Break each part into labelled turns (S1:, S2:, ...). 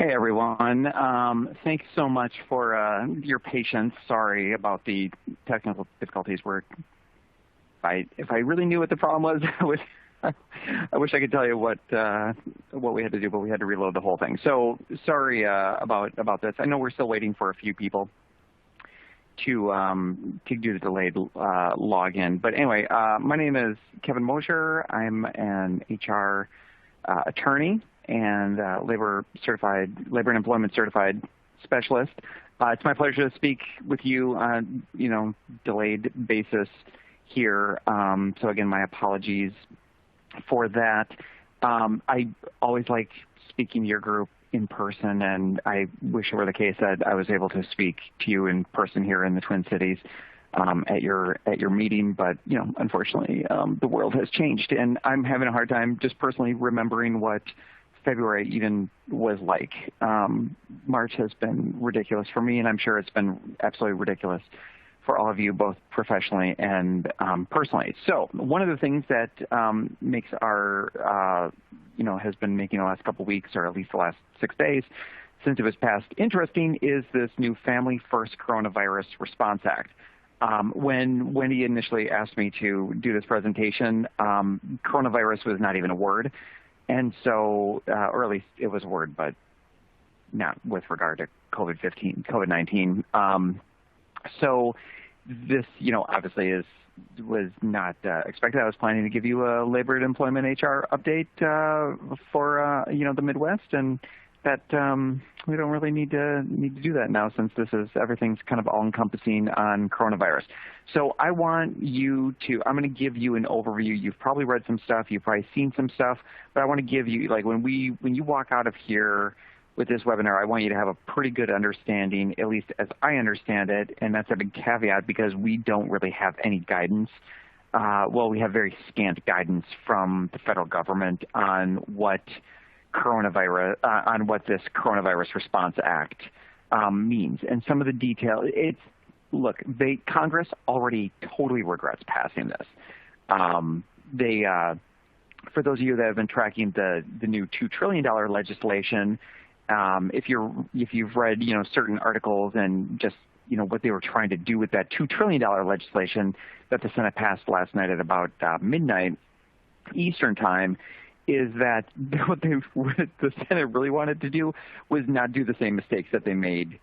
S1: Hey everyone, thanks so much for your patience. Sorry about the technical difficulties. If I really knew what the problem was, I wish I could tell you what we had to do, but we had to reload the whole thing. So sorry about this. I know we're still waiting for a few people to do the delayed login. But anyway, my name is Kevin Mosher. I'm an HR attorney and labor and employment certified specialist. It's my pleasure to speak with you on delayed basis here. So again, my apologies for that. I always like speaking to your group in person, and I wish it were the case that I was able to speak to you in person here in the Twin Cities at your meeting. But unfortunately, the world has changed, and I'm having a hard time just personally remembering what February even was like. March has been ridiculous for me, and I'm sure it's been absolutely ridiculous for all of you, both professionally and personally. So one of the things that makes our, has been making the last couple of weeks, or at least the last 6 days since it was passed, interesting, is this new Family First Coronavirus Response Act. When Wendy initially asked me to do this presentation, coronavirus was not even a word. And so, or at least it was a word, but not with regard to COVID-19. So this, obviously was not expected. I was planning to give you a labor and employment HR update for the Midwest, and that we don't really need to do that now, since everything's kind of all encompassing on coronavirus. So I want you to, I'm going to give you an overview. You've probably read some stuff, you've probably seen some stuff, but I want to give you, like, when you walk out of here with this webinar, I want you to have a pretty good understanding, at least as I understand it, and that's a big caveat because we don't really have any guidance. We have very scant guidance from the federal government on what this Coronavirus Response Act means, and some of the detail. Congress already totally regrets passing this. For those of you that have been tracking the new $2 trillion legislation, if you've read certain articles and just what they were trying to do with that $2 trillion legislation that the Senate passed last night at about midnight Eastern time, is that what the Senate really wanted to do was not do the same mistakes that they made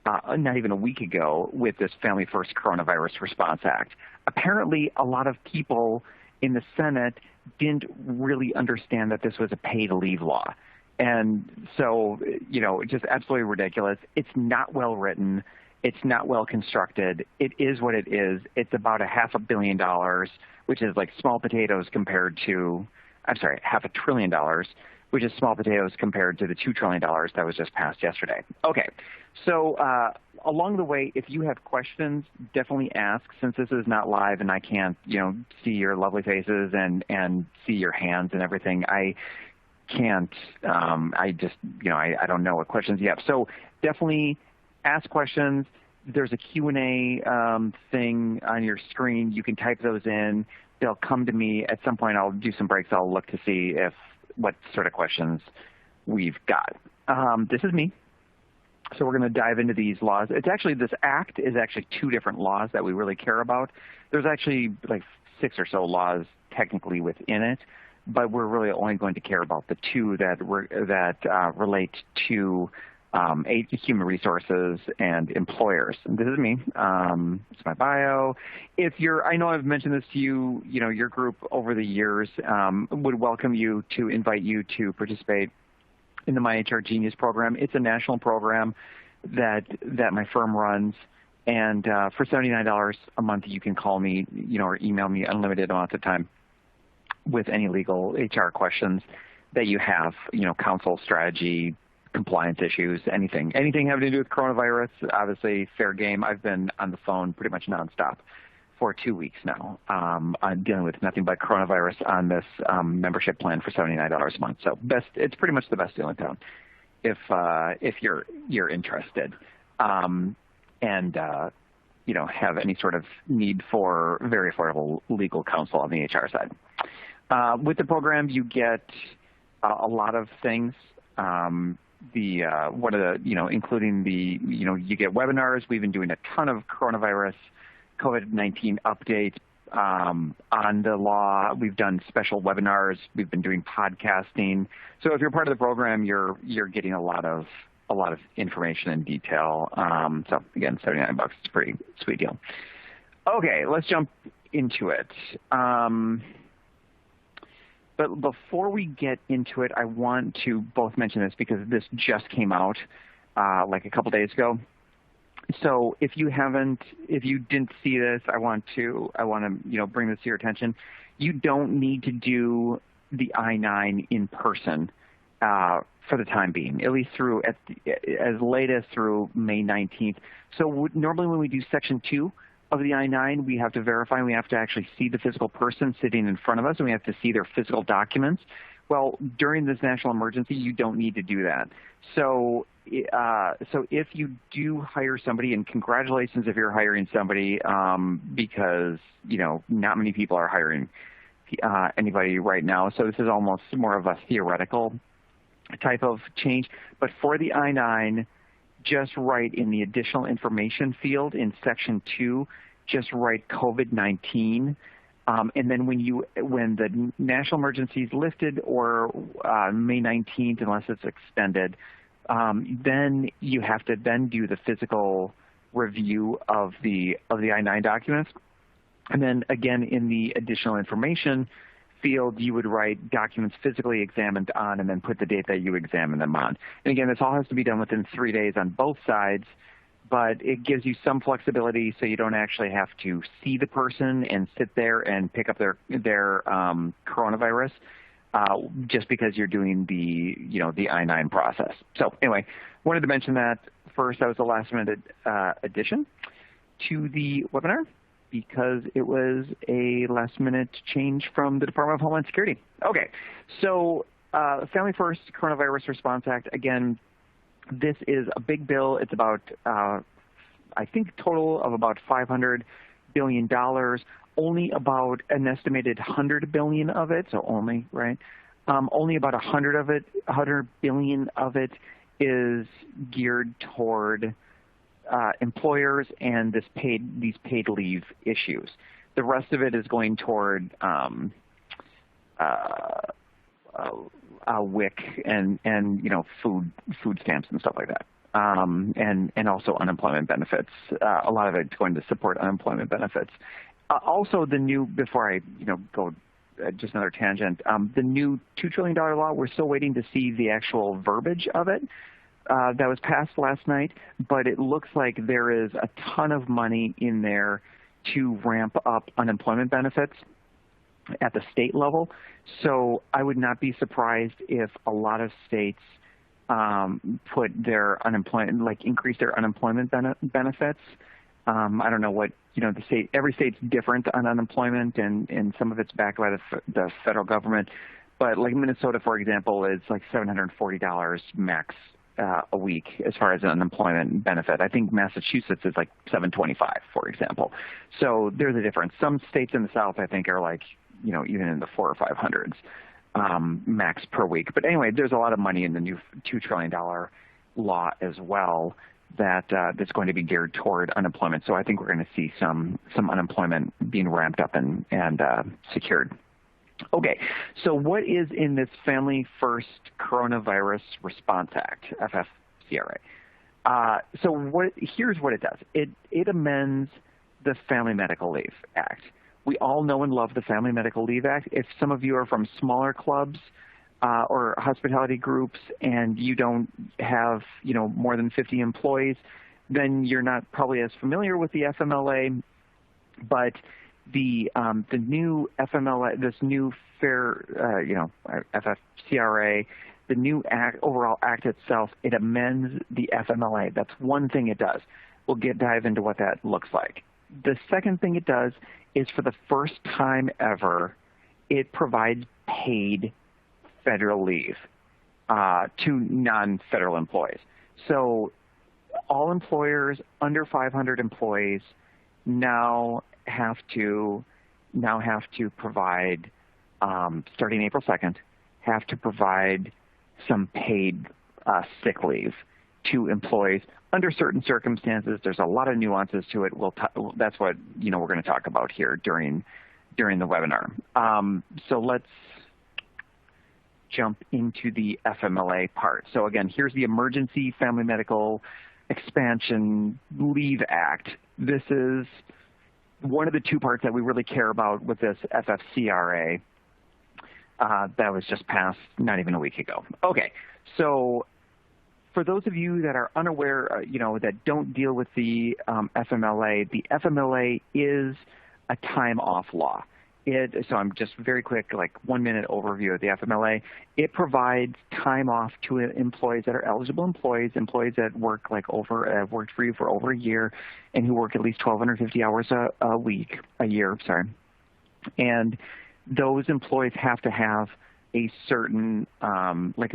S1: not even a week ago with this Family First Coronavirus Response Act. Apparently, a lot of people in the Senate didn't really understand that this was a paid leave law. And so, just absolutely ridiculous. It's not well written. It's not well constructed. It is what it is. It's about $500 million, which is like small potatoes compared to, $500 billion, which is small potatoes compared to the $2 trillion that was just passed yesterday. Okay, so along the way, if you have questions, definitely ask. Since this is not live and I can't, see your lovely faces and see your hands and everything, I can't, I don't know what questions you have. So definitely ask questions. There's a Q&A thing on your screen. You can type those in. They'll come to me at some point. I'll do some breaks. I'll look to see what sort of questions we've got. This is me. So we're going to dive into these laws. This act is actually 2 different laws that we really care about. There's actually like 6 or so laws technically within it, but we're really only going to care about the 2 that relate to human resources and employers. And this is me. It's my bio. I know I've mentioned this to you, your group over the years would welcome you to invite you to participate in the My HR Genius program. It's a national program that my firm runs. And for $79 a month, you can call me, or email me unlimited amounts of time with any legal HR questions that you have, counsel, strategy, compliance issues, anything having to do with coronavirus. Obviously, fair game. I've been on the phone pretty much nonstop for 2 weeks now. I'm dealing with nothing but coronavirus on this membership plan for $79 a month. So it's pretty much the best deal in town if you're interested, and have any sort of need for very affordable legal counsel on the HR side. With the program, you get a lot of things. one of the, including the, you get webinars. We've been doing a ton of coronavirus COVID-19 updates on the law. We've done special webinars. We've been doing podcasting. So if you're part of the program, you're getting a lot of information and detail. So again, $79, it's a pretty sweet deal. Okay, let's jump into it. But before we get into it, I want to both mention this because this just came out like a couple days ago. So if you didn't see this, I want to bring this to your attention. You don't need to do the I-9 in person for the time being, at least through as late as through May 19th. So normally when we do Section 2 of the I-9, we have to verify, and we have to actually see the physical person sitting in front of us, and we have to see their physical documents. Well, during this national emergency, you don't need to do that. So if you do hire somebody, and congratulations if you're hiring somebody, because not many people are hiring anybody right now. So this is almost more of a theoretical type of change. But for the I-9, just write in the additional information field in Section 2, just write COVID-19. And then when the national emergency is lifted, or May 19th, unless it's extended, then you have to then do the physical review of the I-9 documents. And then again, in the additional information field, you would write documents physically examined on, and then put the date that you examined them on. And again, this all has to be done within 3 days on both sides, but it gives you some flexibility so you don't actually have to see the person and sit there and pick up their coronavirus just because you're doing the I-9 process. So anyway, wanted to mention that first. That was the last minute addition to the webinar, because it was a last-minute change from the Department of Homeland Security. Okay, so Family First Coronavirus Response Act, again, this is a big bill. It's about, I think, total of about $500 billion. Only about an estimated $100 billion of it, so only, right? Only about $100 billion of it is geared toward employers and these paid leave issues. The rest of it is going toward WIC and food stamps and stuff like that, and also unemployment benefits. A lot of it's going to support unemployment benefits. Also, the new, before I go just another tangent, the new $2 trillion law, we're still waiting to see the actual verbiage of it. That was passed last night, but it looks like there is a ton of money in there to ramp up unemployment benefits at the state level. So I would not be surprised if a lot of states put their unemployment, increase their unemployment benefits. I don't know what, every state's different on unemployment, and some of it's backed by the federal government. But like Minnesota, for example, is like $740 max a week as far as an unemployment benefit. I think Massachusetts is like $725, for example. So there's a difference. Some states in the South, I think, are like, even in the $400 or $500s max per week. But anyway, there's a lot of money in the new $2 trillion law as well that's going to be geared toward unemployment. So I think we're going to see some unemployment being ramped up and secured. Okay, so what is in this Family First Coronavirus Response Act, FFCRA? Here's what it does. It amends the Family Medical Leave Act. We all know and love the Family Medical Leave Act. If some of you are from smaller clubs or hospitality groups and you don't have more than 50 employees, then you're not probably as familiar with the FMLA. But the new FMLA, this new FFCRA, the new overall act itself, it amends the FMLA. That's one thing it does. We'll dive into what that looks like. The second thing it does is, for the first time ever, it provides paid federal leave to non-federal employees. So all employers under 500 employees now have to provide, starting April 2nd, have to provide some paid sick leave to employees under certain circumstances. There's a lot of nuances to it. That's what we're going to talk about here during the webinar. So let's jump into the FMLA part. So again, here's the Emergency Family Medical Expansion Leave Act. This is one of the two parts that we really care about with this FFCRA that was just passed not even a week ago. Okay, so for those of you that are unaware, that don't deal with the FMLA is a time-off law. So I'm just very quick, like 1 minute overview of the FMLA. It provides time off to employees that are eligible employees that work worked for you for over a year, and who work at least 1,250 hours a year. And those employees have to have a certain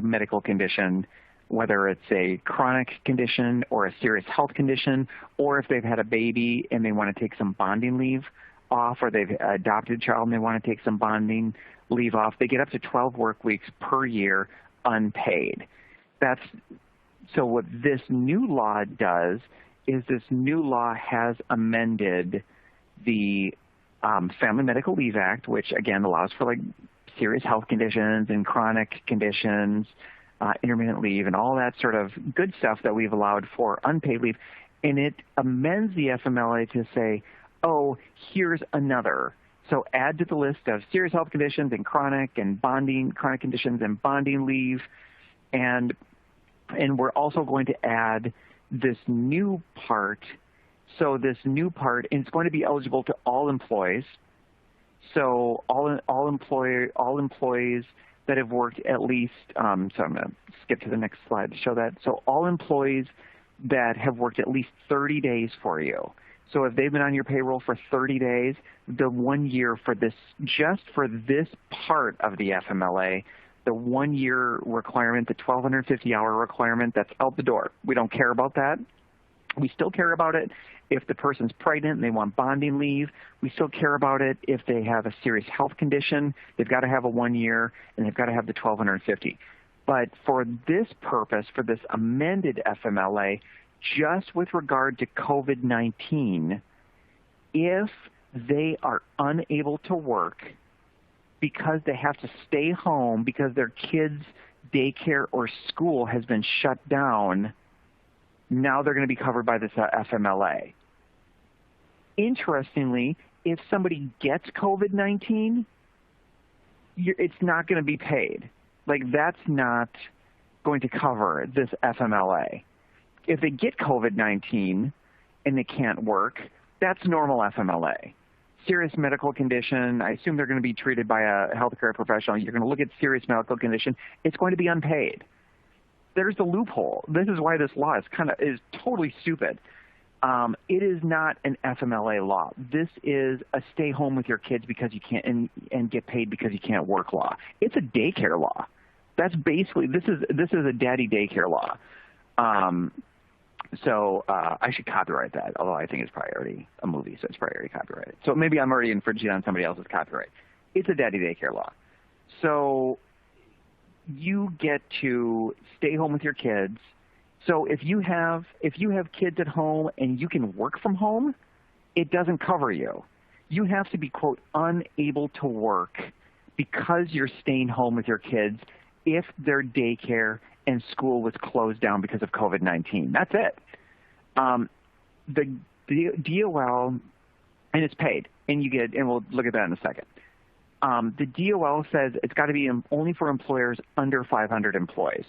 S1: medical condition, whether it's a chronic condition or a serious health condition, or if they've had a baby and they want to take some bonding leave off, or they've adopted a child and they want to take some bonding leave off. They get up to 12 work weeks per year unpaid. So what this new law does is this new law has amended the Family Medical Leave Act, which again allows for serious health conditions and chronic conditions, intermittent leave, and all that sort of good stuff that we've allowed for unpaid leave. And it amends the FMLA to say, oh, here's another. So add to the list of serious health conditions and chronic conditions and bonding leave. And we're also going to add this new part. So this new part, and it's going to be eligible to all employees. So all employees that have worked at least, so I'm going to skip to the next slide to show that. So all employees that have worked at least 30 days for you. So if they've been on your payroll for 30 days, the 1 year for this, just for this part of the FMLA, the 1 year requirement, the 1,250-hour requirement, that's out the door. We don't care about that. We still care about it if the person's pregnant and they want bonding leave. We still care about it if they have a serious health condition. They've got to have a 1 year, and they've got to have the 1,250. But for this purpose, for this amended FMLA, just with regard to COVID-19, if they are unable to work because they have to stay home because their kids' daycare or school has been shut down, now they're going to be covered by this FMLA. Interestingly, if somebody gets COVID-19, it's not going to be paid. That's not going to cover this FMLA. If they get COVID-19 and they can't work, that's normal FMLA. Serious medical condition, I assume they're going to be treated by a healthcare professional. You're going to look at serious medical condition. It's going to be unpaid. There's the loophole. This is why this law is totally stupid. It is not an FMLA law. This is a stay home with your kids because you can't and get paid because you can't work law. It's a daycare law. That's basically, this is a daddy daycare law. So I should copyright that, although I think it's probably already a movie, so it's probably already copyrighted. So maybe I'm already infringing on somebody else's copyright. It's a daddy daycare law. So you get to stay home with your kids. So if you have kids at home and you can work from home, it doesn't cover you. You have to be, quote, unable to work because you're staying home with your kids if their daycare and school was closed down because of COVID-19. That's it. The DOL, and it's paid, and we'll look at that in a second. The DOL says it's got to be only for employers under 500 employees.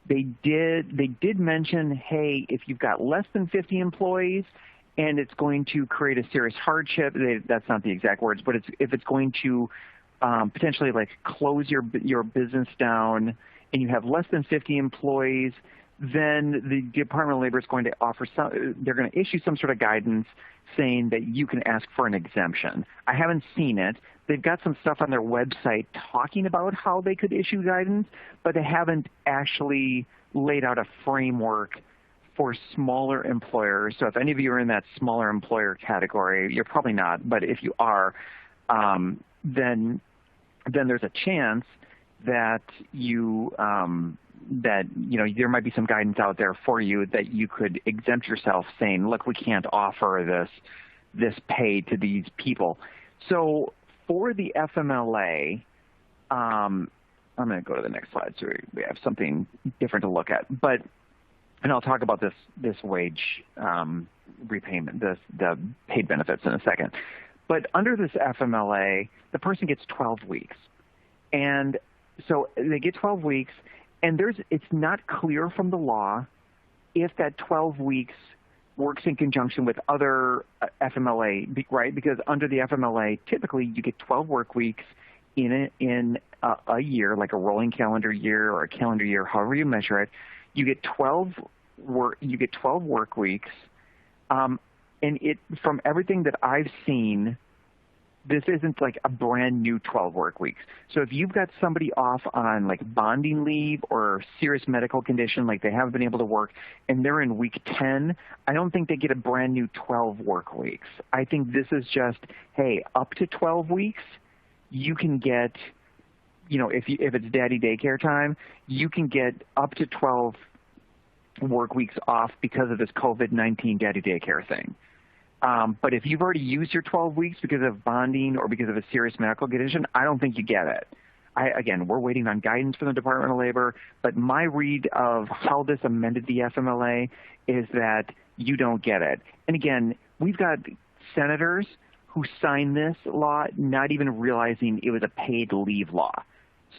S1: They did mention, hey, if you've got less than 50 employees and it's going to create a serious hardship, that's not the exact words, but if it's going to potentially close your business down and you have less than 50 employees, then the Department of Labor is going to they're going to issue some sort of guidance saying that you can ask for an exemption. I haven't seen it. They've got some stuff on their website talking about how they could issue guidance, but they haven't actually laid out a framework for smaller employers. So if any of you are in that smaller employer category, you're probably not, but if you are, then there's a chance that you that there might be some guidance out there for you that you could exempt yourself, saying, look, we can't offer this pay to these people. So for the FMLA, I'm going to go to the next slide so we have something different to look at. And I'll talk about this wage repayment, the paid benefits in a second. But under this FMLA, the person gets 12 weeks. And so they get 12 weeks, and it's not clear from the law if that 12 weeks works in conjunction with other FMLA, right? Because under the FMLA, typically you get 12 work weeks in a year, like a rolling calendar year or a calendar year, however you measure it. You get 12 work weeks, and from everything that I've seen, this isn't like a brand new 12 work weeks. So if you've got somebody off on like bonding leave or serious medical condition, like they haven't been able to work, and they're in week 10, I don't think they get a brand new 12 work weeks. I think this is just, hey, up to 12 weeks, you can get, if it's daddy daycare time, you can get up to 12 work weeks off because of this COVID-19 daddy daycare thing. But if you've already used your 12 weeks because of bonding or because of a serious medical condition, I don't think you get it. Again, we're waiting on guidance from the Department of Labor, but my read of how this amended the FMLA is that you don't get it. And again, we've got senators who signed this law not even realizing it was a paid leave law.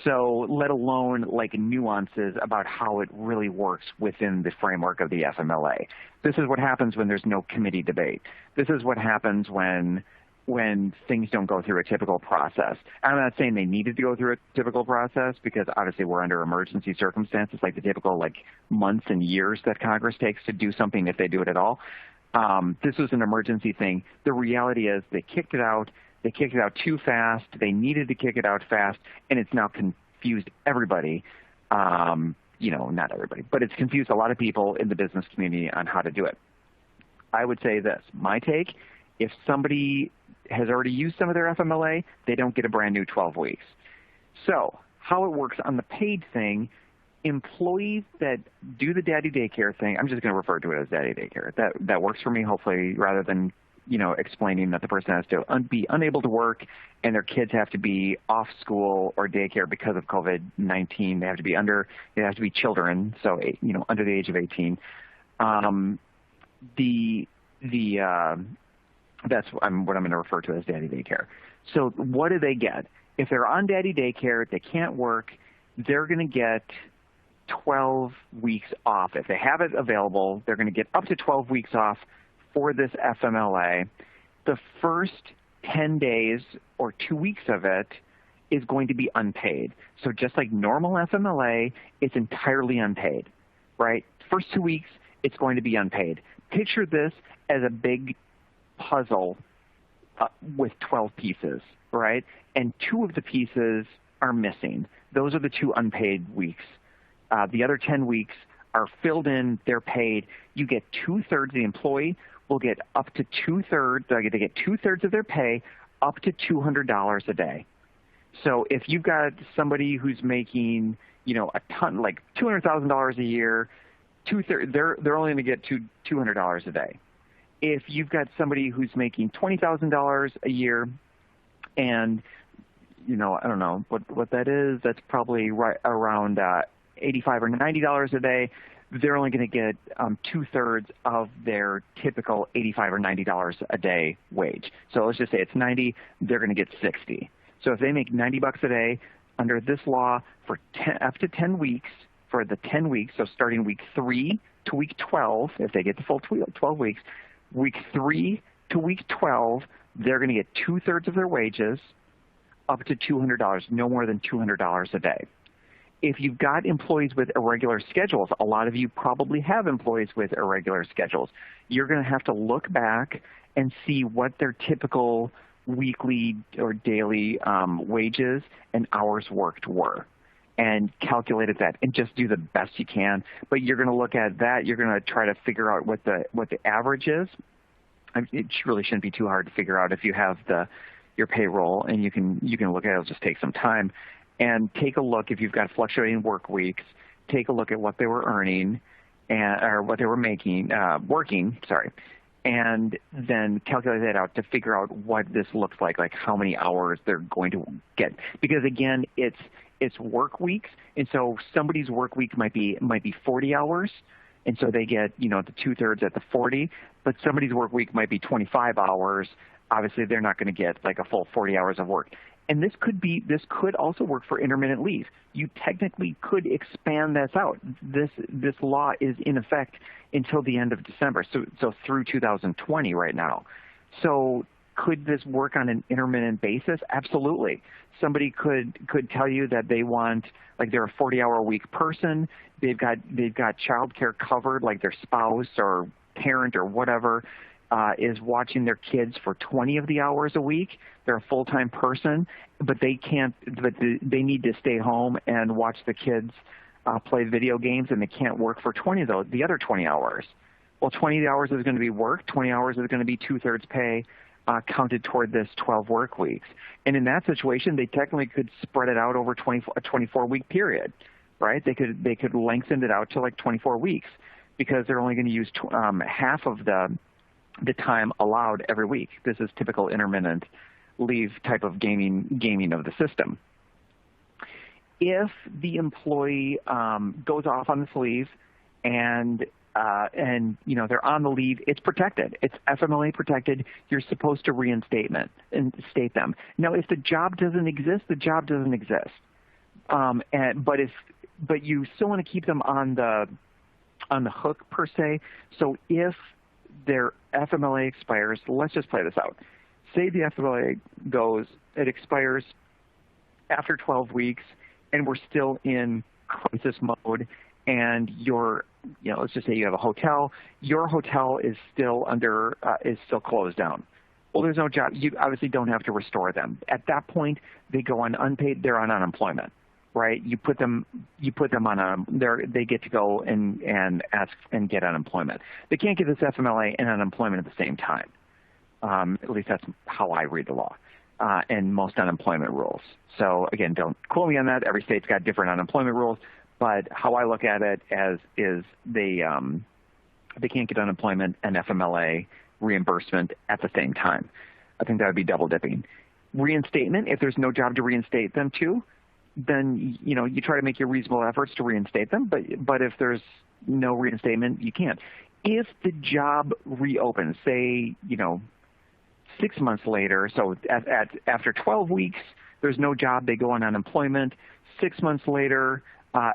S1: So let alone like nuances about how it really works within the framework of the FMLA. This is what happens when there's no committee debate. This is what happens when things don't go through a typical process. I'm not saying they needed to go through a typical process, because obviously we're under emergency circumstances, like the typical like months and years that Congress takes to do something if they do it at all. This was an emergency thing. The reality is they kicked it out. They kicked it out too fast. They needed to kick it out fast, and it's now confused everybody. Not everybody, but it's confused a lot of people in the business community on how to do it. I would say this, my take, if somebody has already used some of their FMLA, they don't get a brand new 12 weeks. So how it works on the paid thing, employees that do the daddy daycare thing, I'm just going to refer to it as daddy daycare. That works for me, hopefully, rather than explaining that the person has to be unable to work and their kids have to be off school or daycare because of COVID-19. They have to be children, so under the age of 18. That's what I'm going to refer to as daddy daycare. So what do they get? If they're on daddy daycare, they can't work, they're going to get 12 weeks off. If they have it available, they're going to get up to 12 weeks off for this FMLA. The first 10 days or 2 weeks of it is going to be unpaid. So just like normal FMLA, it's entirely unpaid, right? First 2 weeks, it's going to be unpaid. Picture this as a big puzzle with 12 pieces, right? And 2 of the pieces are missing. Those are the 2 unpaid weeks. The other 10 weeks are filled in, they're paid. You get 2/3, the employee will get up to 2/3, they get 2/3 of their pay, up to $200 a day. So if you've got somebody who's making, a ton, like $200,000 a year, 2/3, they're only going to get $200 a day. If you've got somebody who's making $20,000 a year, and I don't know what that is, that's probably right around $85 or $90 a day, they're only going to get 2/3 of their typical $85 or $90 a day wage. So let's just say it's 90, they're going to get 60. So if they make $90 a day under this law for up to 10 weeks, for the 10 weeks, so starting week 3 to week 12, if they get the full 12 weeks, week 3 to week 12, they're going to get 2/3 of their wages, up to $200, no more than $200 a day. If you've got employees with irregular schedules, a lot of you probably have employees with irregular schedules, you're going to have to look back and see what their typical weekly or daily wages and hours worked were, and calculate that, and just do the best you can. But you're going to look at that, you're going to try to figure out what the average is. It really shouldn't be too hard to figure out if you have your payroll, and you can look at it. It'll just take some time. And take a look, if you've got fluctuating work weeks, take a look at what they were earning or what they were making, working, sorry, and then calculate that out to figure out what this looks like how many hours they're going to get. Because again, it's work weeks, and so somebody's work week might be 40 hours, and so they get the 2/3 at the 40. But somebody's work week might be 25 hours. Obviously, they're not going to get a full 40 hours of work. And this could also work for intermittent leave. You technically could expand this out. This law is in effect until the end of December, so through 2020 right now. So could this work on an intermittent basis? Absolutely. Somebody could tell you that they want, they're a 40-hour-a-week person. They've got childcare covered, their spouse or parent or whatever is watching their kids for 20 of the hours a week. They're a full-time person, but they can't. But they need to stay home and watch the kids play video games, and they can't work for 20 of the other 20 hours. Well, 20 hours is going to be work. 20 hours is going to be 2/3 pay counted toward this 12 work weeks. And in that situation, they technically could spread it out over a 24-week period, right? They could lengthen it out to 24 weeks because they're only going to use half of the time allowed every week. This is typical intermittent leave type of gaming of the system. If the employee goes off on this leave and they're on the leave, it's protected. It's FMLA protected. You're supposed to reinstate them. Now, if the job doesn't exist, the job doesn't exist. But you still want to keep them on the hook per se. So if their FMLA expires, let's just play this out. Say the FMLA it expires after 12 weeks, and we're still in crisis mode, and let's just say you have a hotel. Your hotel is still closed down. Well, there's no job. You obviously don't have to restore them. At that point, they go on unpaid. They're on unemployment, right? You put them on they get to go and ask and get unemployment. They can't get this FMLA and unemployment at the same time. At least that's how I read the law and most unemployment rules. So again, don't quote me on that. Every state's got different unemployment rules. But how I look at it is they can't get unemployment and FMLA reimbursement at the same time. I think that would be double dipping. Reinstatement, if there's no job to reinstate them to, then you try to make your reasonable efforts to reinstate them. But if there's no reinstatement, you can't. If the job reopens, say 6 months later, so after 12 weeks, there's no job, they go on unemployment. 6 months later,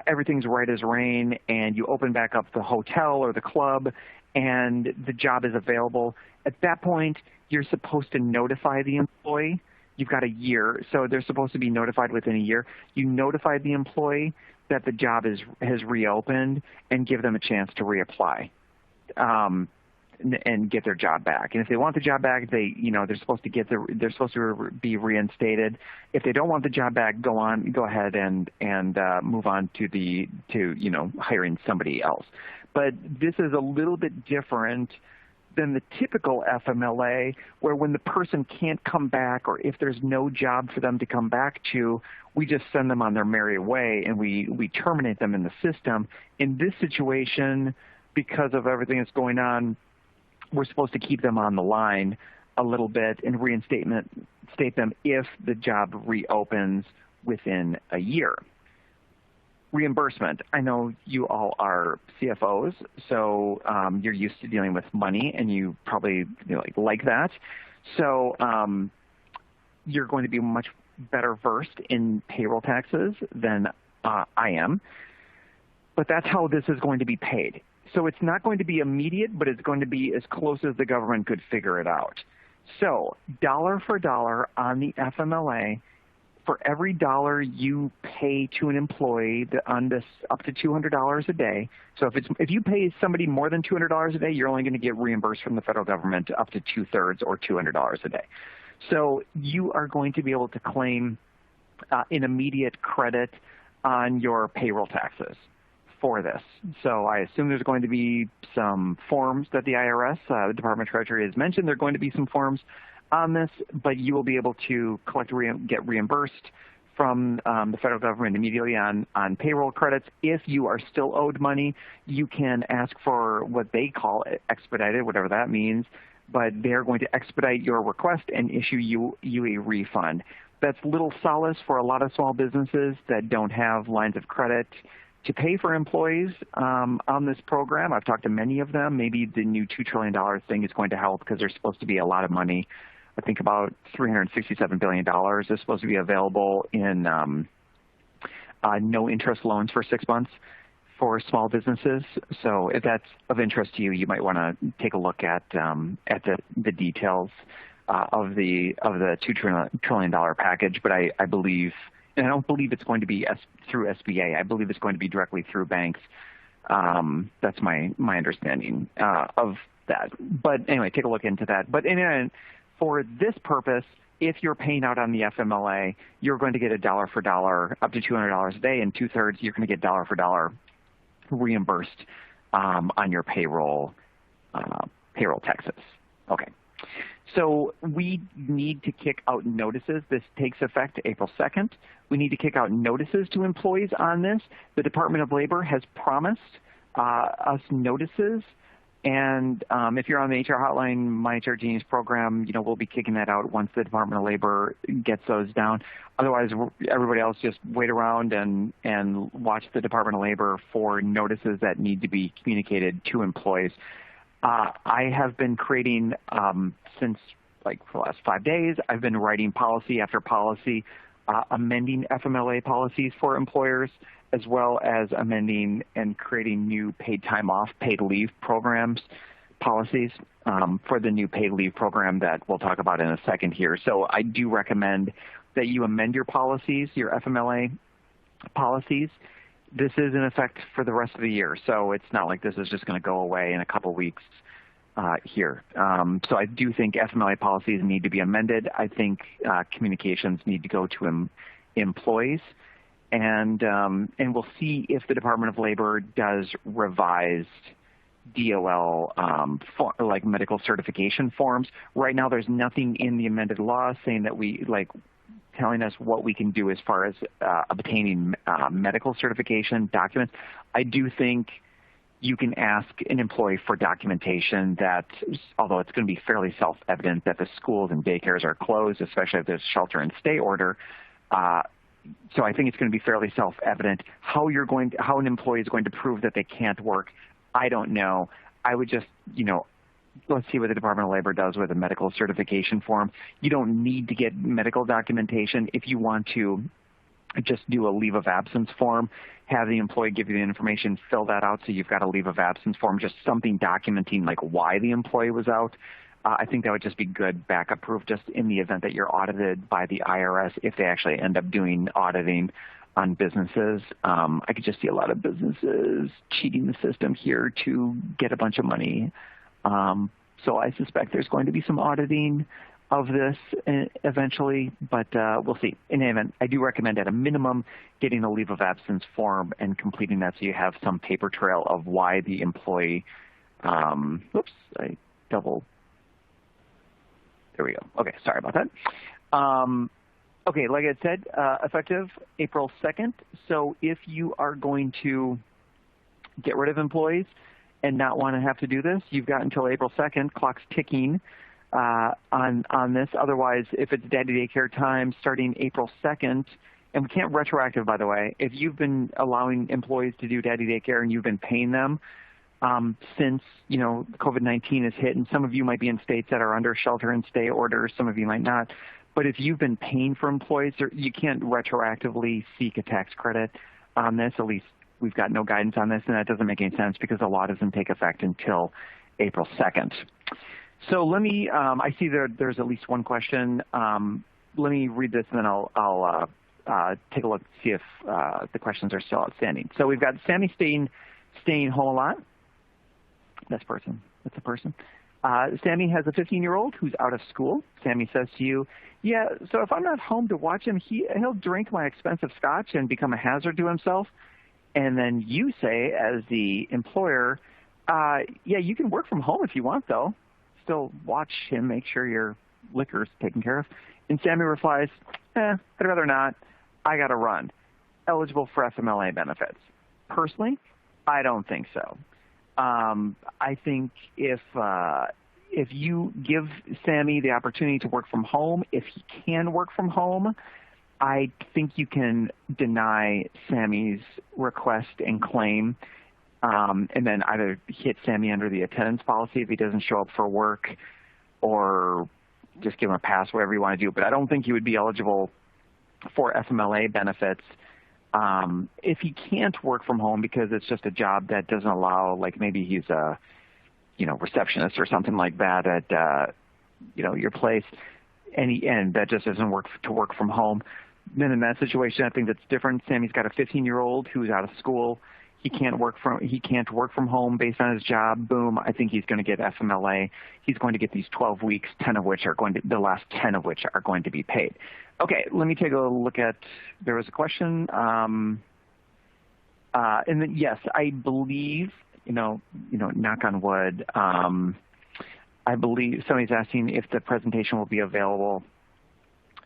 S1: everything's right as rain, and you open back up the hotel or the club, and the job is available. At that point, you're supposed to notify the employee. You've got a year, so they're supposed to be notified within a year. You notify the employee that the job has reopened and give them a chance to reapply and get their job back. And if they want the job back, they're supposed to be reinstated. If they don't want the job back, go ahead and move on to hiring somebody else. But this is a little bit different than the typical FMLA, where when the person can't come back, or if there's no job for them to come back to, we just send them on their merry way and we terminate them in the system. In this situation, because of everything that's going on, we're supposed to keep them on the line a little bit and reinstate them if the job reopens within a year. Reimbursement. I know you all are CFOs, so you're used to dealing with money, and you probably like that. So you're going to be much better versed in payroll taxes than I am. But that's how this is going to be paid. So it's not going to be immediate, but it's going to be as close as the government could figure it out. So dollar for dollar on the FMLA, for every dollar you pay to an employee on this up to $200 a day. So if you pay somebody more than $200 a day, you're only going to get reimbursed from the federal government up to 2/3 or $200 a day. So you are going to be able to claim an immediate credit on your payroll taxes for this. So I assume there's going to be some forms that the IRS, the Department of Treasury, has mentioned. There are going to be some forms on this, but you will be able to get reimbursed from the federal government immediately on payroll credits. If you are still owed money, you can ask for what they call expedited, whatever that means, but they're going to expedite your request and issue you a refund. That's little solace for a lot of small businesses that don't have lines of credit to pay for employees on this program. I've talked to many of them. Maybe the new $2 trillion thing is going to help because there's supposed to be a lot of money. I think about $367 billion is supposed to be available in no interest loans for 6 months for small businesses. So if that's of interest to you, you might want to take a look at the details of the $2 trillion package. But I believe, and I don't believe it's going to be through SBA. I believe it's going to be directly through banks. That's my understanding of that. But anyway, take a look into that. But for this purpose, if you're paying out on the FMLA, you're going to get a dollar for dollar, up to $200 a day, and 2/3 you're going to get dollar for dollar reimbursed on your payroll taxes. Okay. So we need to kick out notices. This takes effect April 2nd. We need to kick out notices to employees on this. The Department of Labor has promised us notices. And if you're on the HR Hotline, My HR Genius program, we'll be kicking that out once the Department of Labor gets those down. Otherwise, everybody else just wait around and watch the Department of Labor for notices that need to be communicated to employees. I have been creating, since for the last 5 days, I've been writing policy after policy, amending FMLA policies for employers, as well as amending and creating new paid time off, paid leave programs, policies for the new paid leave program that we'll talk about in a second here. So I do recommend that you amend your policies, your FMLA policies. This is in effect for the rest of the year, so it's not like this is just going to go away in a couple weeks here. So I do think FMLA policies need to be amended. I think communications need to go to employees. And we'll see if the Department of Labor does revised DOL like medical certification forms. Right now, there's nothing in the amended law saying that telling us what we can do as far as obtaining medical certification documents. I do think you can ask an employee for documentation that, although it's going to be fairly self-evident that the schools and daycares are closed, especially if there's shelter-in-stay order. So I think it's going to be fairly self-evident how an employee is going to prove that they can't work. I don't know. I would just, let's see what the Department of Labor does with a medical certification form. You don't need to get medical documentation. If you want to just do a leave of absence form, have the employee give you the information, fill that out so you've got a leave of absence form, just something documenting why the employee was out. I think that would just be good backup proof just in the event that you're audited by the IRS if they actually end up doing auditing on businesses. I could just see a lot of businesses cheating the system here to get a bunch of money. So I suspect there's going to be some auditing of this eventually, but we'll see. In any event, I do recommend at a minimum getting a leave of absence form and completing that so you have some paper trail of why the employee, there we go. Okay, sorry about that. Okay, like I said, effective April 2nd. So if you are going to get rid of employees and not want to have to do this, you've got until April 2nd. Clock's ticking on this. Otherwise, if it's daddy daycare time starting April 2nd, and we can't retroactive, by the way, if you've been allowing employees to do daddy daycare and you've been paying them, since COVID-19 has hit, and some of you might be in states that are under shelter-and-stay orders, some of you might not. But if you've been paying for employees, you can't retroactively seek a tax credit on this. At least we've got no guidance on this, and that doesn't make any sense because the law doesn't take effect until April 2nd. So let me. I see there's at least one question. Let me read this, and then I'll take a look to see if the questions are still outstanding. So we've got Sammy staying home a lot. That's a person. Sammy has a 15-year-old who's out of school. Sammy says to you, yeah, so if I'm not home to watch him, he'll drink my expensive scotch and become a hazard to himself. And then you say, as the employer, yeah, you can work from home if you want, though. Still watch him, make sure your liquor's taken care of. And Sammy replies, I'd rather not. I got to run. Eligible for FMLA benefits. Personally, I don't think so. I think if you give Sammy the opportunity to work from home, if he can work from home, I think you can deny Sammy's request and claim, and then either hit Sammy under the attendance policy if he doesn't show up for work, or just give him a pass, whatever you want to do. But I don't think he would be eligible for FMLA benefits if he can't work from home because it's just a job that doesn't allow, like maybe he's a, receptionist or something like that at, your place, and that just doesn't work to work from home. Then in that situation, I think that's different. Sammy's got a 15-year-old who's out of school. He can't work from home based on his job. Boom! I think he's going to get FMLA. He's going to get these 12 weeks, the last 10 of which are going to be paid. Okay, let me take a look at. There was a question, and then yes, I believe knock on wood. I believe somebody's asking if the presentation will be available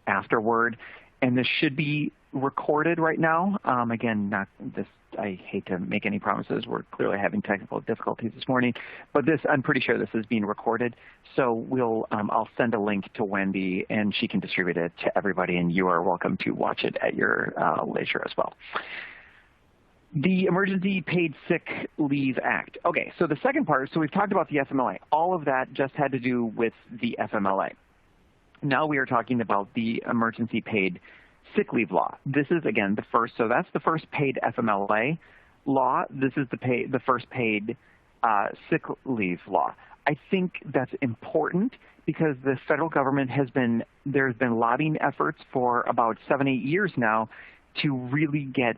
S1: afterward, and this should be recorded right now. Again, not this. I hate to make any promises. We're clearly having technical difficulties this morning, but I'm pretty sure this is being recorded. So I'll send a link to Wendy, and she can distribute it to everybody, and you are welcome to watch it at your leisure as well. The Emergency Paid Sick Leave Act. Okay, so the second part, so we've talked about the FMLA. All of that just had to do with the FMLA. Now we are talking about the Emergency Paid Sick Leave Law. This is, again, the first, so that's the first paid FMLA law. This is the first paid sick leave law. I think that's important because the federal government there's been lobbying efforts for about 7-8 years now to really get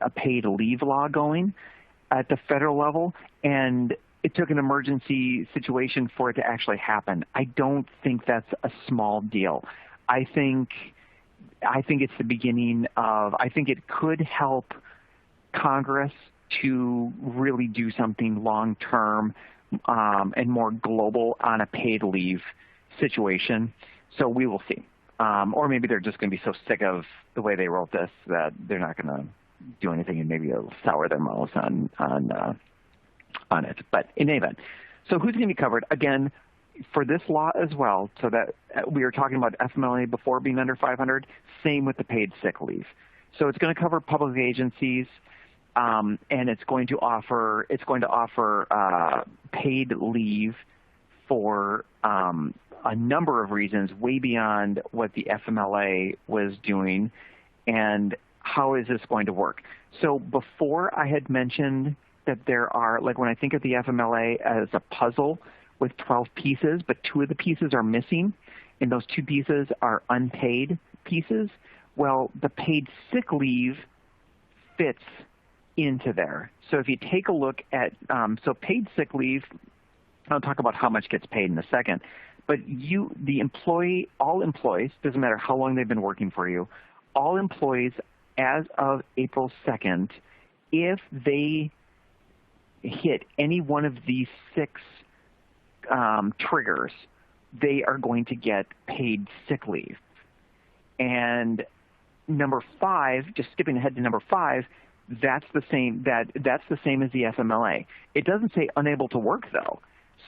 S1: a paid leave law going at the federal level, and it took an emergency situation for it to actually happen. I don't think that's a small deal. I think it's the beginning of, I think it could help Congress to really do something long-term and more global on a paid leave situation. So we will see. Or maybe they're just going to be so sick of the way they wrote this that they're not going to do anything, and maybe it'll sour their mouths on it. But in any event, so who's going to be covered? Again, for this law as well, so that we were talking about FMLA before being under 500, same with the paid sick leave. So it's going to cover public agencies, and it's going to offer paid leave for a number of reasons way beyond what the FMLA was doing. And how is this going to work? So before I had mentioned that there are, like when I think of the FMLA as a puzzle with 12 pieces, but 2 of the pieces are missing, and those 2 pieces are unpaid pieces. Well, the paid sick leave fits into there. So if you take a look at, so paid sick leave, I'll talk about how much gets paid in a second, but all employees, doesn't matter how long they've been working for you, all employees as of April 2nd, if they hit any one of these 6 triggers, they are going to get paid sick leave. And number 5, just skipping ahead to number 5, that's the same as the FMLA. It doesn't say unable to work though.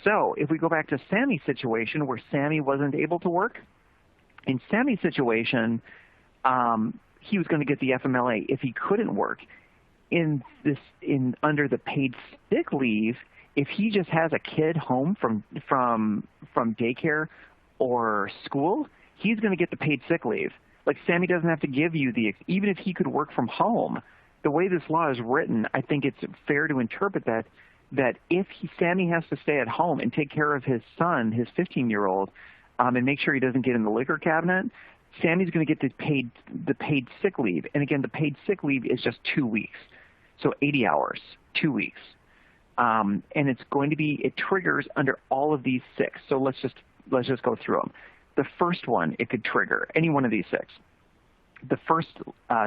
S1: So if we go back to Sammy's situation where Sammy wasn't able to work, in Sammy's situation, he was going to get the FMLA if he couldn't work. Under the paid sick leave, if he just has a kid home from daycare or school, he's going to get the paid sick leave. Like Sammy doesn't have to give you even if he could work from home. The way this law is written, I think it's fair to interpret that if Sammy has to stay at home and take care of his son, his 15-year-old, and make sure he doesn't get in the liquor cabinet, Sammy's going to get the paid sick leave. And again, the paid sick leave is just 2 weeks. So 80 hours, 2 weeks. And it triggers under all of these 6. So let's just go through them. The first one, it could trigger any one of these 6. The first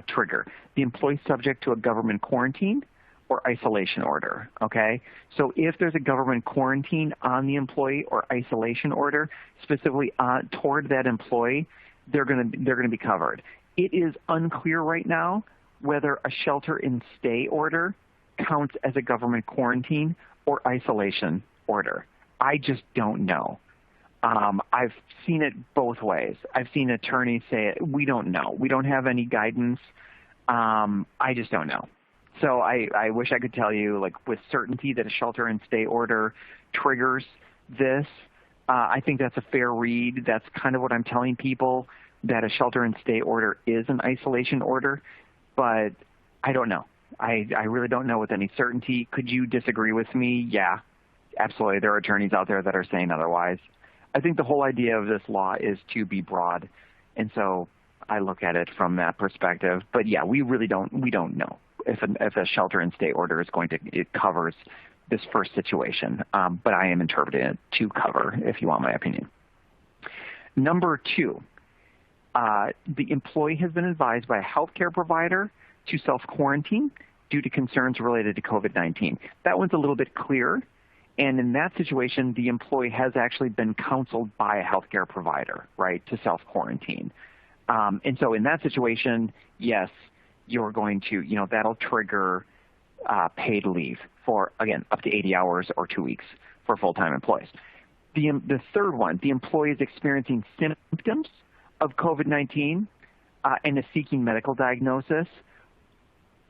S1: trigger, the employee subject to a government quarantine or isolation order, okay? So if there's a government quarantine on the employee or isolation order, specifically toward that employee, they're going to be covered. It is unclear right now whether a shelter-in-stay order counts as a government quarantine or isolation order. I just don't know. I've seen it both ways. I've seen attorneys say, we don't know. We don't have any guidance. I just don't know. So I wish I could tell you, like, with certainty that a shelter-in-stay order triggers this. I think that's a fair read. That's kind of what I'm telling people, that a shelter-in-stay order is an isolation order. But I don't know. I really don't know with any certainty. Could you disagree with me? Yeah, absolutely. There are attorneys out there that are saying otherwise. I think the whole idea of this law is to be broad, and so I look at it from that perspective. But yeah, we don't know if a shelter-in-stay order is it covers this first situation. But I am interpreting it to cover, if you want my opinion. Number 2, the employee has been advised by a healthcare provider to self-quarantine due to concerns related to COVID-19. That one's a little bit clearer. And in that situation, the employee has actually been counseled by a healthcare provider, right, to self-quarantine. And so in that situation, yes, you're going to, that'll trigger paid leave for, again, up to 80 hours or 2 weeks for full-time employees. The third one, the employee is experiencing symptoms of COVID-19 and is seeking medical diagnosis.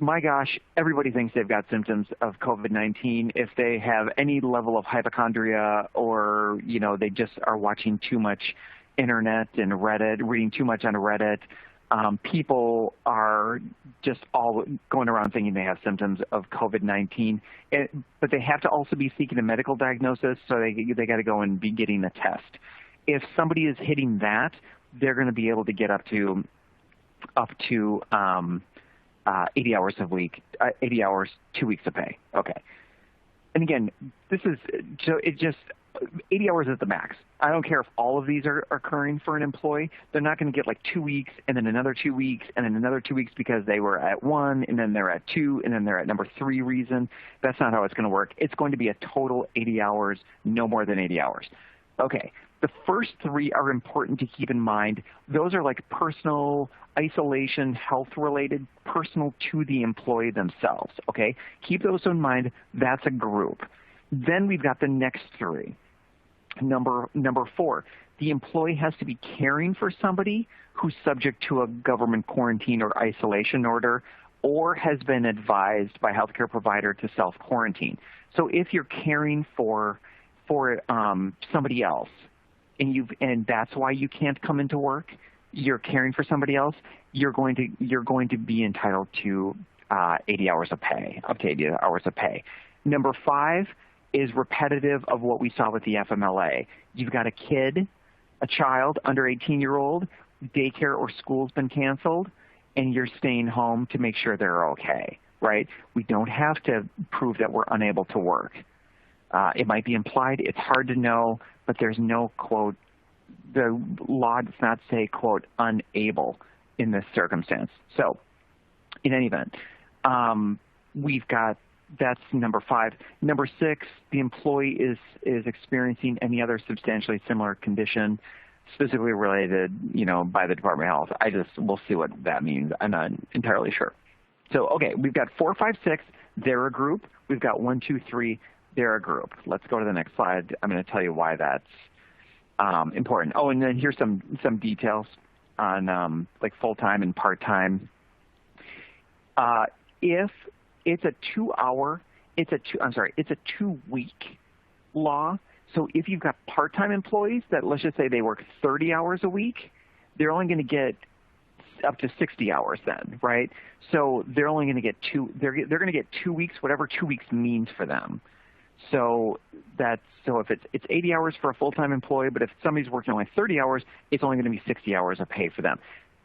S1: My gosh, everybody thinks they've got symptoms of COVID-19 if they have any level of hypochondria, or, they just are watching too much internet and Reddit, reading too much on Reddit. People are just all going around thinking they have symptoms of COVID-19, but they have to also be seeking a medical diagnosis, so they got to go and be getting a test. If somebody is hitting that, they're going to be able to get up to 80 hours a week, 80 hours, 2 weeks of pay. Okay. And again, this is, so it just, 80 hours is the max. I don't care if all of these are occurring for an employee. They're not going to get like 2 weeks and then another 2 weeks and then another 2 weeks because they were at 1 and then they're at 2 and then they're at number 3 reason. That's not how it's going to work. It's going to be a total 80 hours, no more than 80 hours. Okay. The first 3 are important to keep in mind. Those are like personal, isolation, health-related, personal to the employee themselves, okay? Keep those in mind. That's a group. Then we've got the next 3. Number 4, the employee has to be caring for somebody who's subject to a government quarantine or isolation order or has been advised by a healthcare provider to self-quarantine. So if you're caring for somebody else, and that's why you can't come into work, you're caring for somebody else, you're going to be entitled to 80 hours of pay, up to 80 hours of pay. Number 5 is repetitive of what we saw with the FMLA. You've got a child under 18-year-old, daycare or school's been canceled, and you're staying home to make sure they're okay, right? We don't have to prove that we're unable to work. It might be implied. It's hard to know, but there's no, quote, the law does not say, quote, unable in this circumstance. So in any event, we've got, that's number 5. Number 6, the employee is experiencing any other substantially similar condition specifically related, by the Department of Health. We'll see what that means. I'm not entirely sure. So, okay, we've got 4, 5, 6. They're a group. We've got 1, 2, 3. They're a group. Let's go to the next slide. I'm going to tell you why that's important. Oh, and then here's some details on like full-time and part-time. If it's a 2-week law. So if you've got part-time employees that, let's just say they work 30 hours a week, they're only going to get up to 60 hours then, right? So they're only going to get they're going to get 2 weeks, whatever 2 weeks means for them. So if it's 80 hours for a full-time employee, but if somebody's working only 30 hours, it's only going to be 60 hours of pay for them.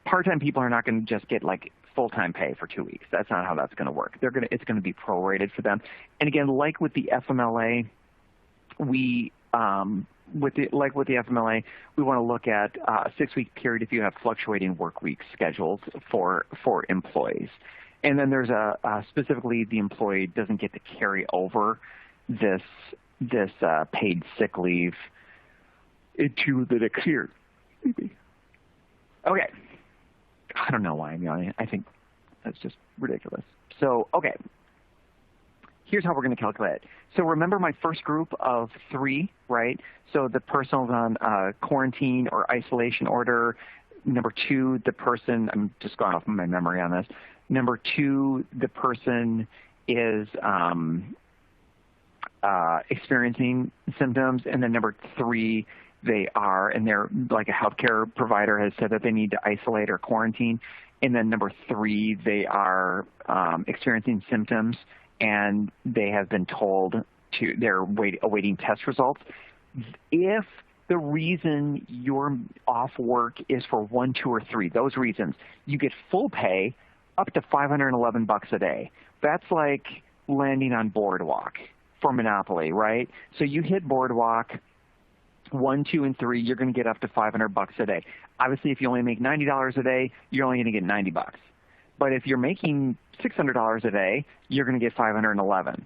S1: Part-time people are not going to just get like full-time pay for 2 weeks. That's not how that's going to work. It's going to be prorated for them. And again, like with the FMLA, we want to look at a 6-week period if you have fluctuating work week schedules for employees. And then there's specifically the employee doesn't get to carry over this paid sick leave into the next year. Okay. I don't know why I'm yawning. I think that's just ridiculous. So, okay. Here's how we're going to calculate it. So remember my first group of 3, right? So the person's on quarantine or isolation order. Number 2, the person, I'm just going off my memory on this. Number 2, the person is experiencing symptoms. And then number 3, they are, and they're like a healthcare provider has said that they need to isolate or quarantine. And then number 3, they are experiencing symptoms and they have been told they're awaiting test results. If the reason you're off work is for 1, 2, or 3, those reasons, you get full pay up to $511 a day. That's like landing on Boardwalk for Monopoly, right? So you hit Boardwalk 1, 2, and 3, you're going to get up to $500 a day. Obviously, if you only make $90 a day, you're only going to get $90. But if you're making $600 a day, you're going to get $511.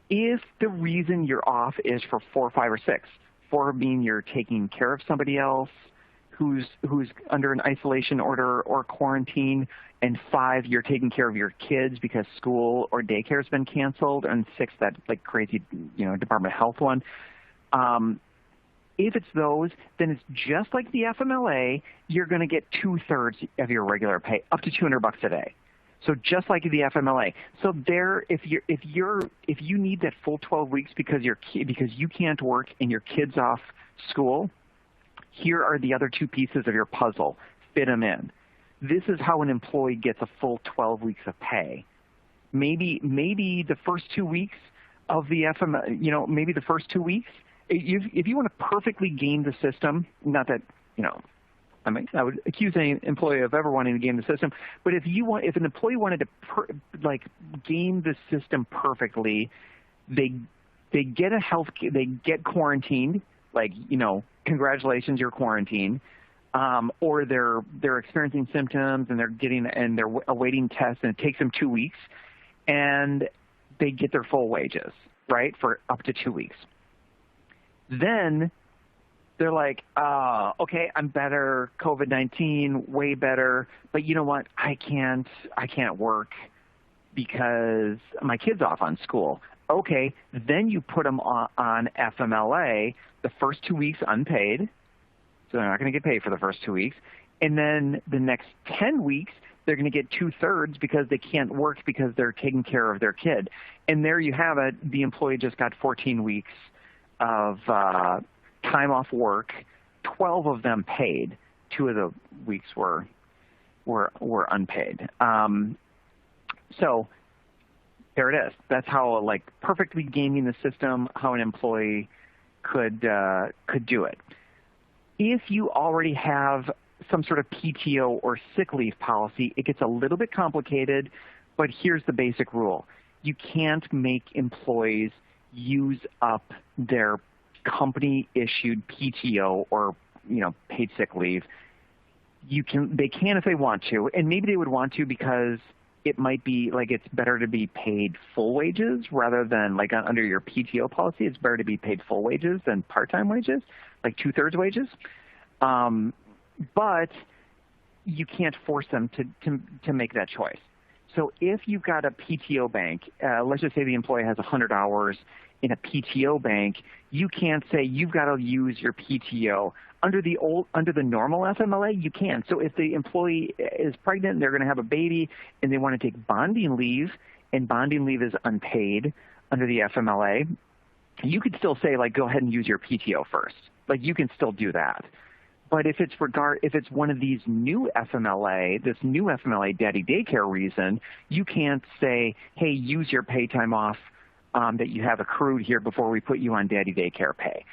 S1: If the reason you're off is for 4, 5, or 6, 4 being you're taking care of somebody else who's under an isolation order or quarantine, and 5, you're taking care of your kids because school or daycare has been canceled, and 6, that like crazy, Department of Health one. If it's those, then it's just like the FMLA. You're going to get 2/3 of your regular pay, up to $200 a day. So just like the FMLA. So there, if you need that full 12 weeks because you can't work and your kid's off school, here are the other 2 pieces of your puzzle. Fit them in. This is how an employee gets a full 12 weeks of pay. Maybe the first 2 weeks of the FMLA, maybe the first 2 weeks. If you want to perfectly game the system, not that, I would accuse any employee of ever wanting to game the system, but if an employee wanted to game the system perfectly, they get quarantined, congratulations, you're quarantined, or they're experiencing symptoms and they're awaiting tests and it takes them 2 weeks, and they get their full wages, right, for up to 2 weeks. Then they're like, okay, I'm better, COVID-19, way better, but you know what? I can't work because my kid's off on school. Okay, then you put them on FMLA, the first 2 weeks unpaid, so they're not going to get paid for the first 2 weeks, and then the next 10 weeks, they're going to get 2/3 because they can't work because they're taking care of their kid. And there you have it. The employee just got 14 weeks of time off work, 12 of them paid. 2 of the weeks were unpaid. So there it is. That's how perfectly gaming the system, how an employee could do it. If you already have some sort of PTO or sick leave policy, it gets a little bit complicated, but here's the basic rule. You can't make employees use up their company-issued PTO or paid sick leave. They can if they want to, and maybe they would want to because it might be it's better to be paid full wages rather than under your PTO policy. It's better to be paid full wages than part-time wages, 2/3 wages. But you can't force them to make that choice. So if you've got a PTO bank, let's just say the employee has 100 hours in a PTO bank, you can't say you've got to use your PTO. Under the normal FMLA, you can. So if the employee is pregnant and they're going to have a baby and they want to take bonding leave, and bonding leave is unpaid under the FMLA, you could still say go ahead and use your PTO first. You can still do that. But if it's one of these new FMLA, this new FMLA daddy daycare reason, you can't say, hey, use your pay time off that you have accrued here before we put you on daddy daycare pay.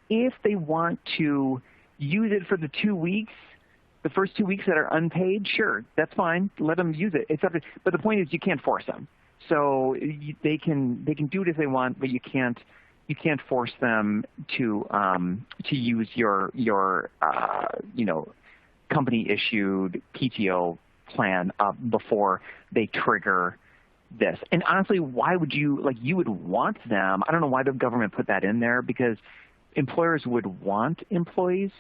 S1: If they want to use it for the 2 weeks, the first 2 weeks that are unpaid, sure, that's fine. Let them use it. But the point is you can't force them. So they can do it if they want, but you can't force them to use your company issued PTO plan before they trigger this. And honestly, why would you would want them? I don't know why the government put that in there, because employers would want employees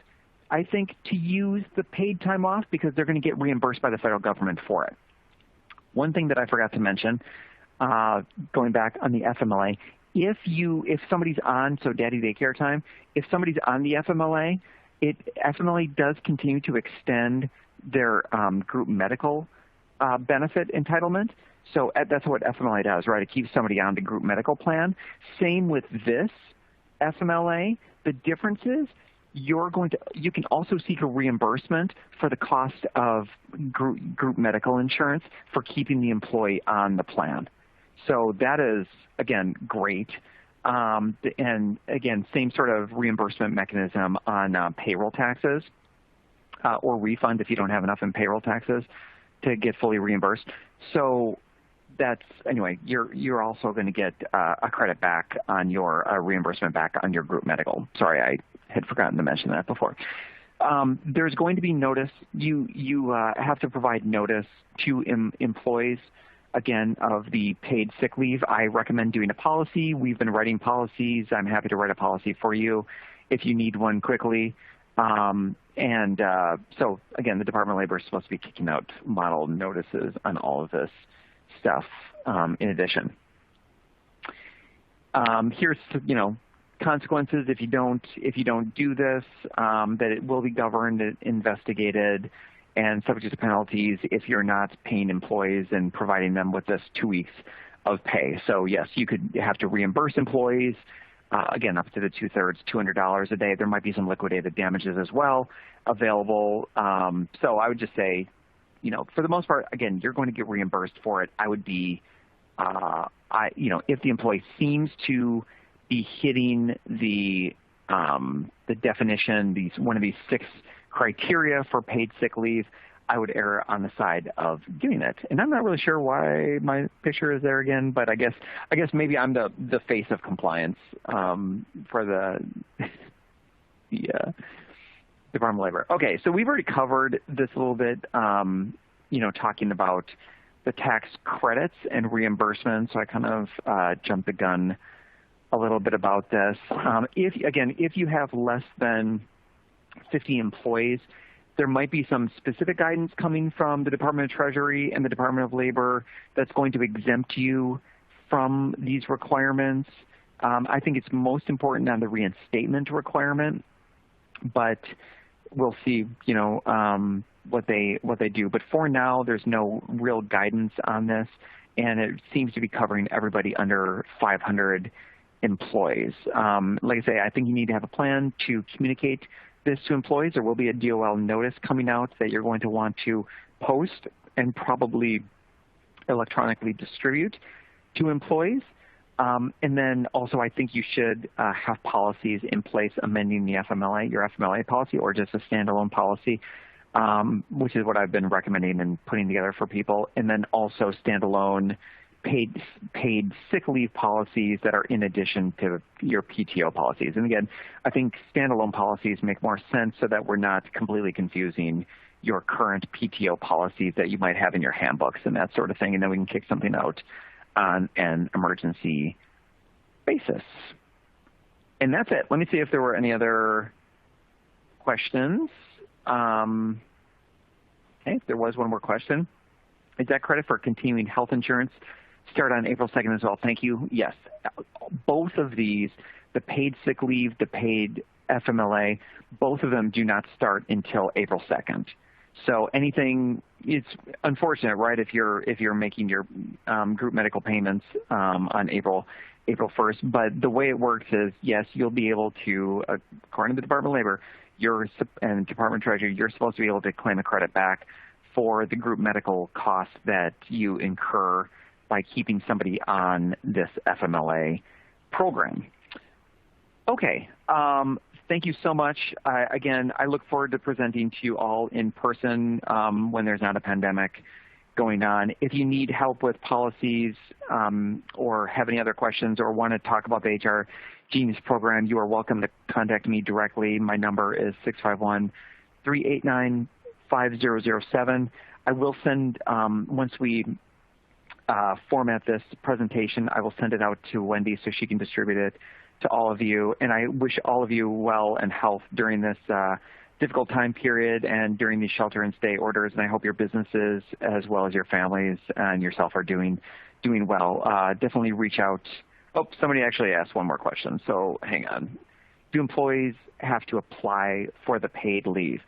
S1: I think, to use the paid time off because they're going to get reimbursed by the federal government for it. One thing that I forgot to mention, going back on the FMLA, if somebody's on, so daddy daycare time, if somebody's on the FMLA, FMLA does continue to extend their group medical benefit entitlement. So that's what FMLA does, right? It keeps somebody on the group medical plan. Same with this FMLA. The difference is you can also seek a reimbursement for the cost of group medical insurance for keeping the employee on the plan. So that is, again, great. And again, same sort of reimbursement mechanism on payroll taxes or refund if you don't have enough in payroll taxes to get fully reimbursed. So that's, anyway, you're also going to get a credit back on your reimbursement back on your group medical. Sorry, I had forgotten to mention that before. There's going to be notice. You have to provide notice to employees, again, of the paid sick leave. I recommend doing a policy. We've been writing policies. I'm happy to write a policy for you if you need one quickly. So, again, the Department of Labor is supposed to be kicking out model notices on all of this stuff in addition. Here's, consequences if you don't do this, that it will be governed, investigated, and subject to penalties if you're not paying employees and providing them with this 2 weeks of pay. So yes, you could have to reimburse employees, again, up to the 2/3, $200 a day. There might be some liquidated damages as well available. So I would just say, for the most part, again, you're going to get reimbursed for it. I would be, if the employee seems to be hitting the definition, one of these 6 criteria for paid sick leave, I would err on the side of doing it. And I'm not really sure why my picture is there again, but I guess maybe I'm the face of compliance for the Department of Labor. Okay, so we've already covered this a little bit, talking about the tax credits and reimbursement. So I kind of jumped the gun a little bit about this. If you have less than 50 employees, there might be some specific guidance coming from the Department of Treasury and the Department of Labor that's going to exempt you from these requirements. I think it's most important on the reinstatement requirement, but we'll see, what they do. But for now, there's no real guidance on this, and it seems to be covering everybody under 500 employees. Like I say, I think you need to have a plan to communicate this to employees. There will be a DOL notice coming out that you're going to want to post and probably electronically distribute to employees. And then also I think you should have policies in place amending the FMLA, your FMLA policy, or just a standalone policy, which is what I've been recommending and putting together for people. And then also standalone paid sick leave policies that are in addition to your PTO policies. And again, I think standalone policies make more sense so that we're not completely confusing your current PTO policies that you might have in your handbooks and that sort of thing, and then we can kick something out on an emergency basis. And that's it. Let me see if there were any other questions. Okay, if there was one more question. Is that credit for continuing health insurance start on April 2nd as well? Thank you. Yes. Both of these, the paid sick leave, the paid FMLA, both of them do not start until April 2nd. So anything, it's unfortunate, right, if you're making your group medical payments on April 1st, but the way it works is, yes, you'll be able to, according to the Department of Labor and Department of Treasury, you're supposed to be able to claim a credit back for the group medical costs that you incur by keeping somebody on this FMLA program. Okay, thank you so much. Again, I look forward to presenting to you all in person when there's not a pandemic going on. If you need help with policies or have any other questions or want to talk about the HR Genius program, you are welcome to contact me directly. My number is 651-389-5007. I will send, once we format this presentation, I will send it out to Wendy so she can distribute it to all of you. And I wish all of you well and health during this difficult time period and during these shelter-in-stay orders, and I hope your businesses as well as your families and yourself are doing well. Definitely reach out. Oh, somebody actually asked one more question, so hang on. Do employees have to apply for the paid leave?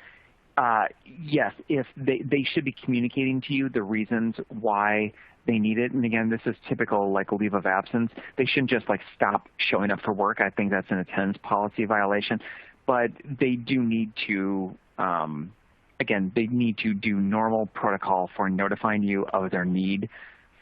S1: Yes, if they should be communicating to you the reasons why they need it. And again, this is typical like a leave of absence. They shouldn't just like stop showing up for work. I think that's an attendance policy violation. But they do need to, again, they need to do normal protocol for notifying you of their need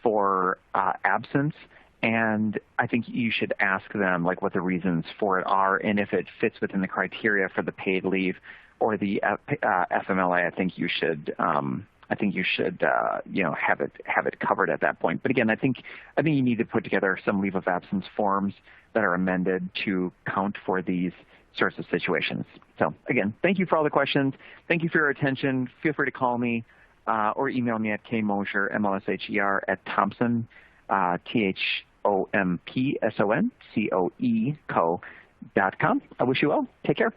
S1: for absence. And I think you should ask them like what the reasons for it are, and if it fits within the criteria for the paid leave or the FMLA. I think you should you know, have it covered at that point. But again, I think you need to put together some leave of absence forms that are amended to count for these sorts of situations. So again, thank you for all the questions. Thank you for your attention. Feel free to call me or email me at kmosher, MOSHER, at Thompson, THOMPSON, COE, co.com. I wish you well. Take care.